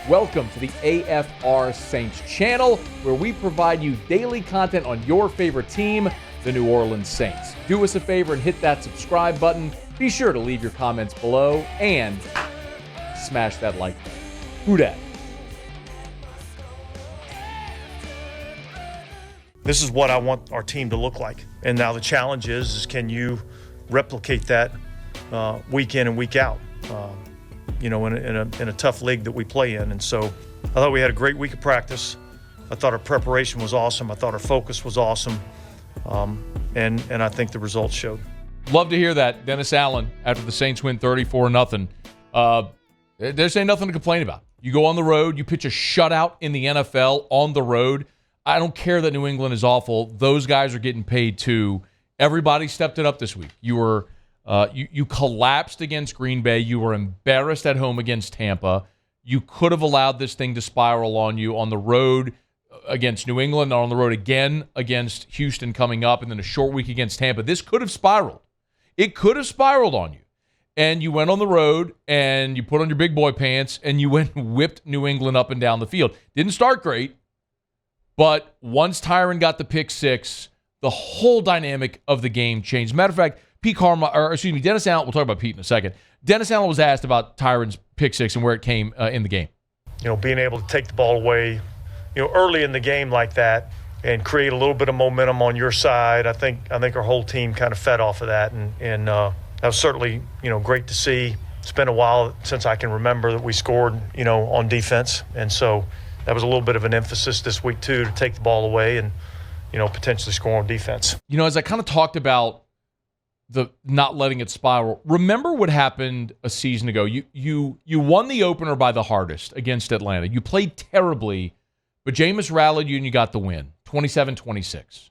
Welcome to the AFR Saints channel, where we provide you daily content on your favorite team, the New Orleans Saints. Do us a favor and hit that subscribe button. Be sure to leave your comments below and smash that like button. Who dat? This is what I want our team to look like. And now the challenge is can you replicate that week in and week out? In a tough league that we play in. And so I thought we had a great week of practice. I thought our preparation was awesome. I thought our focus was awesome. And I think the results showed. Love to hear that, Dennis Allen, after the Saints win 34-0. There's ain't nothing to complain about. You go on the road, you pitch a shutout in the NFL on the road. I don't care that New England is awful. Those guys are getting paid too. Everybody stepped it up this week. You were you collapsed against Green Bay. You were embarrassed at home against Tampa. You could have allowed this thing to spiral on you on the road against New England, on the road again against Houston coming up, and then a short week against Tampa. This could have spiraled. It could have spiraled on you. And you went on the road, and you put on your big boy pants, and you went and whipped New England up and down the field. Didn't start great, but once Tyron got the pick six, the whole dynamic of the game changed. Matter of fact, Dennis Allen, we'll talk about Pete in a second. Dennis Allen was asked about Tyron's pick six and where it came in the game. Being able to take the ball away, early in the game like that and create a little bit of momentum on your side. I think our whole team kind of fed off of that, and that was certainly, great to see. It's been a while since I can remember that we scored, on defense, and so that was a little bit of an emphasis this week too, to take the ball away and, potentially score on defense. As I kind of talked about the not letting it spiral. Remember what happened a season ago. You won the opener by the hardest against Atlanta. You played terribly, but Jameis rallied you and you got the win, 27-26.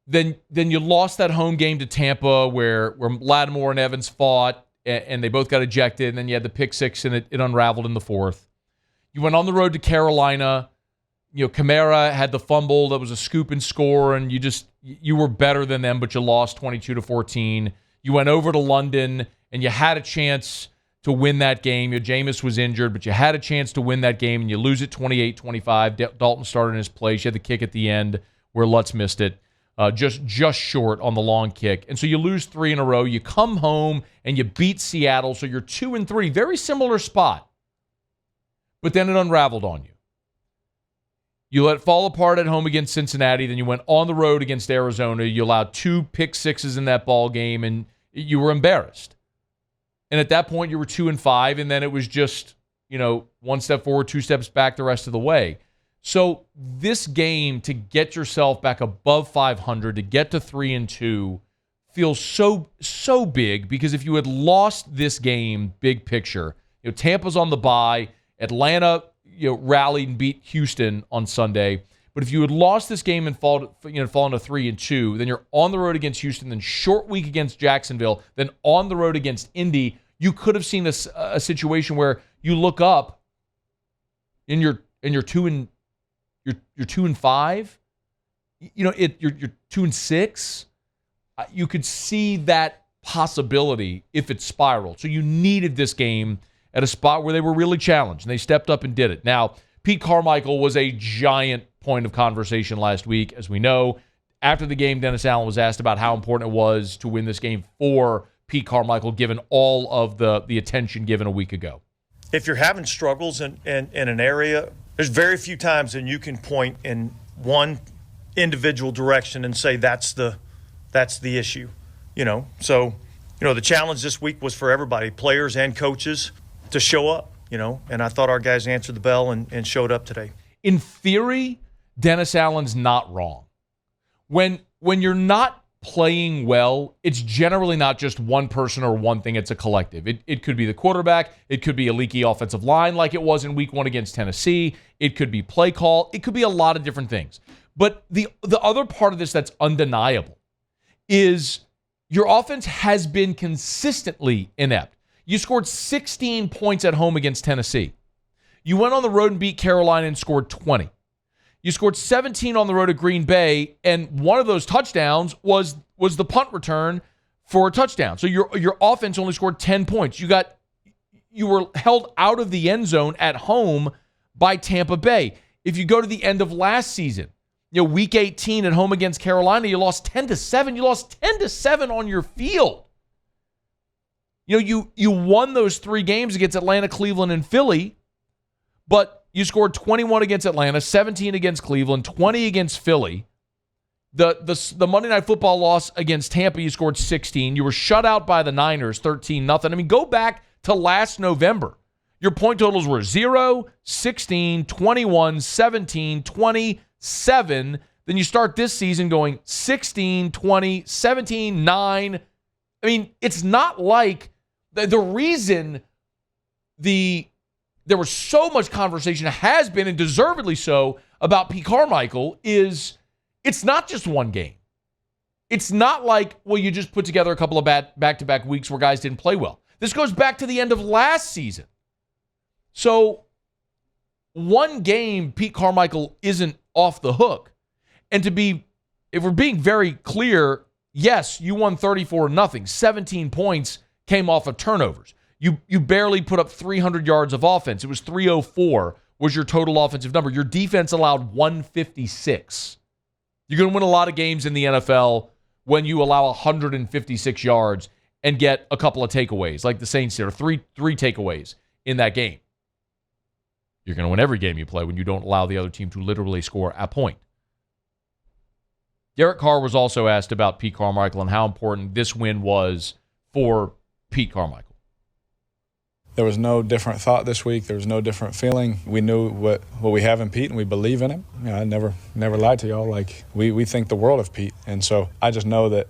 Then you lost that home game to Tampa where Lattimore and Evans fought and they both got ejected, and then you had the pick six and it unraveled in the fourth. You went on the road to Carolina. Kamara had the fumble that was a scoop and score, and you were better than them, but you lost 22-14. You went over to London, and you had a chance to win that game. Jameis was injured, but you had a chance to win that game, and you lose it 28-25. Dalton started in his place. You had the kick at the end where Lutz missed it, just short on the long kick. And so you lose 3 in a row. You come home, and you beat Seattle, so you're 2-3. Very similar spot. But then it unraveled on you. You let it fall apart at home against Cincinnati. Then you went on the road against Arizona. You allowed 2 pick sixes in that ball game, and you were embarrassed. And at that point, you were 2-5, and then it was just, 1 step forward, 2 steps back the rest of the way. So this game, to get yourself back above 500, to get to 3-2, feels so big, because if you had lost this game, big picture, Tampa's on the bye, Atlanta rallied and beat Houston on Sunday. But if you had lost this game and fallen to 3-2, then you're on the road against Houston, then short week against Jacksonville, then on the road against Indy. You could have seen a situation where you look up and you're 2-5. You're 2-6. You could see that possibility if it spiraled. So you needed this game at a spot where they were really challenged, and they stepped up and did it. Now, Pete Carmichael was a giant point of conversation last week, as we know. After the game, Dennis Allen was asked about how important it was to win this game for Pete Carmichael, given all of the attention given a week ago. If you're having struggles in an area, there's very few times that you can point in one individual direction and say that's the issue. So the challenge this week was for everybody, players and coaches, to show up, and I thought our guys answered the bell and showed up today. In theory, Dennis Allen's not wrong. When you're not playing well, it's generally not just one person or one thing, it's a collective. It could be the quarterback, it could be a leaky offensive line like it was in week 1 against Tennessee, it could be play call, it could be a lot of different things. But the other part of this that's undeniable is your offense has been consistently inept. You scored 16 points at home against Tennessee. You went on the road and beat Carolina and scored 20. You scored 17 on the road at Green Bay, and one of those touchdowns was the punt return for a touchdown. So your offense only scored 10 points. You you were held out of the end zone at home by Tampa Bay. If you go to the end of last season, week 18 at home against Carolina, you lost 10-7. You lost 10-7 on your field. You won those 3 games against Atlanta, Cleveland, and Philly, but you scored 21 against Atlanta, 17 against Cleveland, 20 against Philly. The Monday Night Football loss against Tampa, you scored 16. You were shut out by the Niners, 13-0. I mean, go back to last November. Your point totals were 0, 16, 21, 17, 20, 7. Then you start this season going 16, 20, 17, 9. I mean, it's not like the reason there was so much conversation, has been, and deservedly so, about Pete Carmichael is it's not just one game. It's not like, well, you just put together a couple of back-to-back weeks where guys didn't play well. This goes back to the end of last season. So one game, Pete Carmichael isn't off the hook. And if we're being very clear, yes, you won 34-0. 17 points came off of turnovers. You barely put up 300 yards of offense. It was 304 was your total offensive number. Your defense allowed 156. You're going to win a lot of games in the NFL when you allow 156 yards and get a couple of takeaways, like the Saints did, or three takeaways in that game. You're going to win every game you play when you don't allow the other team to literally score a point. Derek Carr was also asked about Pete Carmichael and how important this win was for Pete Carmichael. There was no different thought this week. There was no different feeling. We knew what we have in Pete, and we believe in him. I never lied to y'all. Like, we think the world of Pete. And so I just know that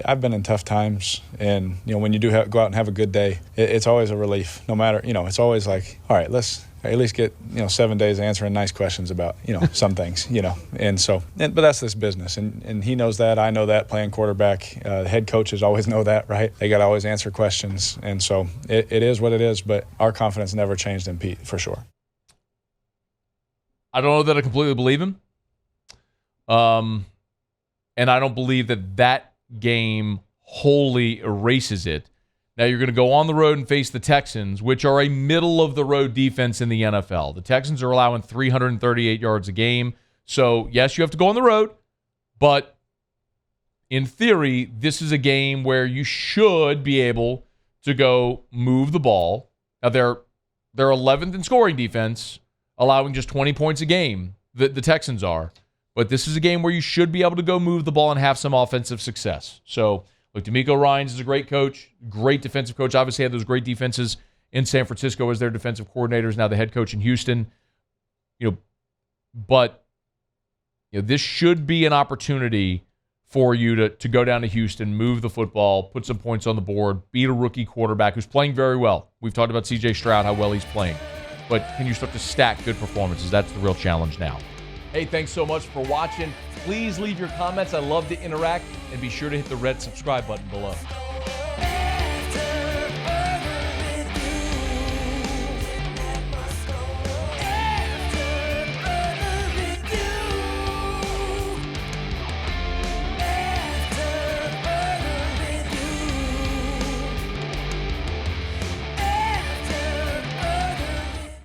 I've been in tough times, and when you do go out and have a good day, it's always a relief. No matter, it's always like, all right, let's at least get 7 days answering nice questions about some things, and so but that's this business, and he knows that. I know that, playing quarterback. Head coaches always know that, right? They got to always answer questions, and so it is what it is. But our confidence never changed in Pete, for sure. I don't know that I completely believe him, and I don't believe that game wholly erases it. Now you're going to go on the road and face the Texans, which are a middle-of-the-road defense in the NFL. The Texans are allowing 338 yards a game. So, yes, you have to go on the road, but in theory, this is a game where you should be able to go move the ball. Now, they're 11th in scoring defense, allowing just 20 points a game, the Texans are. But this is a game where you should be able to go move the ball and have some offensive success. So, look, DeMeco Ryans is a great coach, great defensive coach. Obviously had those great defenses in San Francisco as their defensive coordinators, now the head coach in Houston. But this should be an opportunity for you to go down to Houston, move the football, put some points on the board, beat a rookie quarterback who's playing very well. We've talked about C.J. Stroud, how well he's playing. But can you start to stack good performances? That's the real challenge now. Hey, thanks so much for watching. Please leave your comments. I love to interact. And be sure to hit the red subscribe button below.